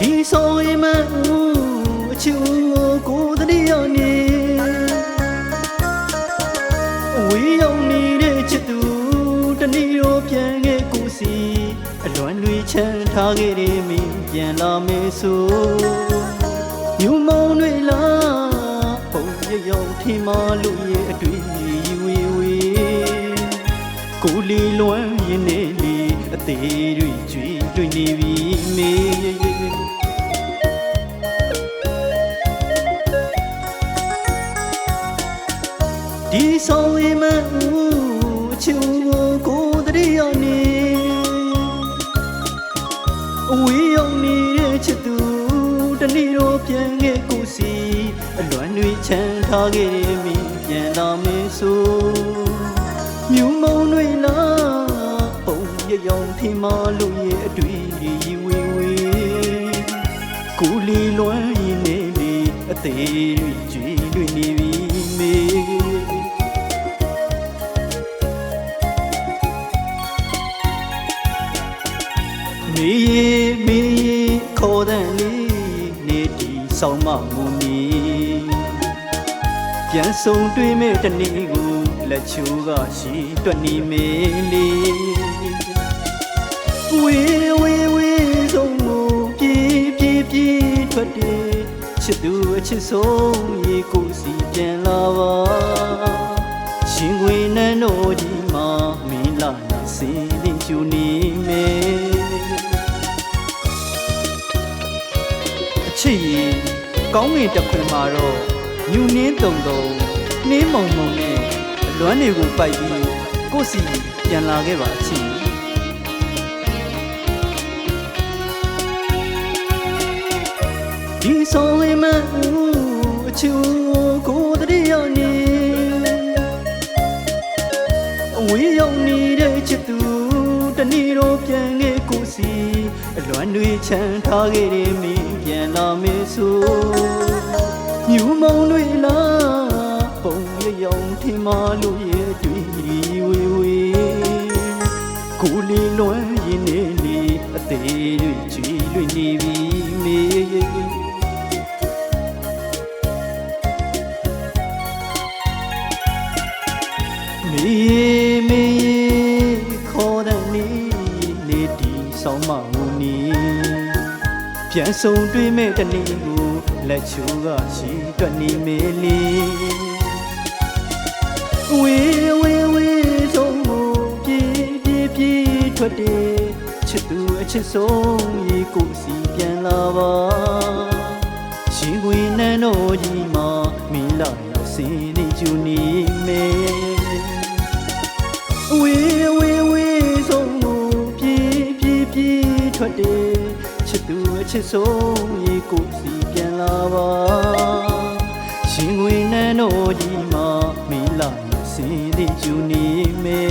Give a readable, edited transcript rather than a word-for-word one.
ဒီဆိုရင်မအချူကိုတတိယနေဝေးရောက်နေတဲ့ချစ်သူတနေ့ရောပြန်ခဲ့ကိုစီအလွန်တွေချမ်းထားခဲ့တယ်မင်းပြန်လာမယ်ဆိုမြူမောင်တွေလားပုံရရောက်ထင်မလို့ရဲ့အတွေ့ဝေဝေကိုလီလွမ်းရင်နေလေအသေးတွေကြွေတွေ့နေပြီမေဒီဆောင်ရင်မအချူကိုတတိယနေအဝေးရောက်နေတဲ့ချစ်သူတနေ့တော့ပြန်ခဲ့ကိုစီအလွမ်းတွေချမ်းထားခဲ့တယ်မင်းပြန်လာမယ်ဆိုမြူမောင်တွေလားပုံရရောက်ထင်မလို့ရဲ့အတွေ့ဝေဝေကိုလီလွမ်းရင်နေလေအသေးတွေကြွေတွေ့နေပြီမေမေခေါ်တဲ့လေးနေတီဆောင်မမူမီပြန်ဆုံတွေ့မဲ့တနေ့ကိုလက်ချိုးကရှိတွက်နေမေလေးဝေဆုံးမူပြေထွက်တယ်ချစ်သူအချစ်ဆုံးရေကိုစီပြန်လာပါရှင်ခွေနန်းတော်ကြီးမှာမင်းလာနာစင်းလေးကျူနေမေချစ်ရင်ကောင်းငင်တစ်ခွင်မှာတော့ညူနှင်းတုံနှင်းမုံနဲ့အလွမ်းတွေကိုပိုက်ပြီးကိုယ့်စီပြန်လာခဲ့ပါအချစ်ဒီဆောင်ရင်မအချူကိုတတိယနေအဝေးရောက်နေတဲ့ချစ်သူတနေ့တော့ပြန်ခဲ့ကိုစီအလွမ်းတွေချမ်းထားခဲ့တယ်မင်းပြန်လာမယ်ဆိုမြူမောင်တွေလားပုံရရောက်ထင်မလို့ရဲ့တွေ့ဝေဝေကိုလီလွမ်းရင်နေလေအသေးတွေကြွေလွင်နေပြီမေမေခေါ်တဲ့နေတီဆောင်မမူနီပြန်ဆုံတွေ့မဲ့တနေ့ကိုလက်ချိုးကရှိတွက်နေမေလေးဝေဆုံးမူပြေထွက်တယ်ချစ်သူအချစ်ဆုံးရေကိုစီပြန်လာပါရှင်ခွေနန်းတော်ကြီးမှာမင်းလာရောက်စင်းနေကျူနေမေဝေဆုံးမူပြေထွက်တယ်ချစ်သူအချစ်ဆုံးရေကိုစီပြန်လာပါရှင်ခွေနန်းတော်ကြီးမှာမင်းလာရောက်စင်းနေကျူနေမေ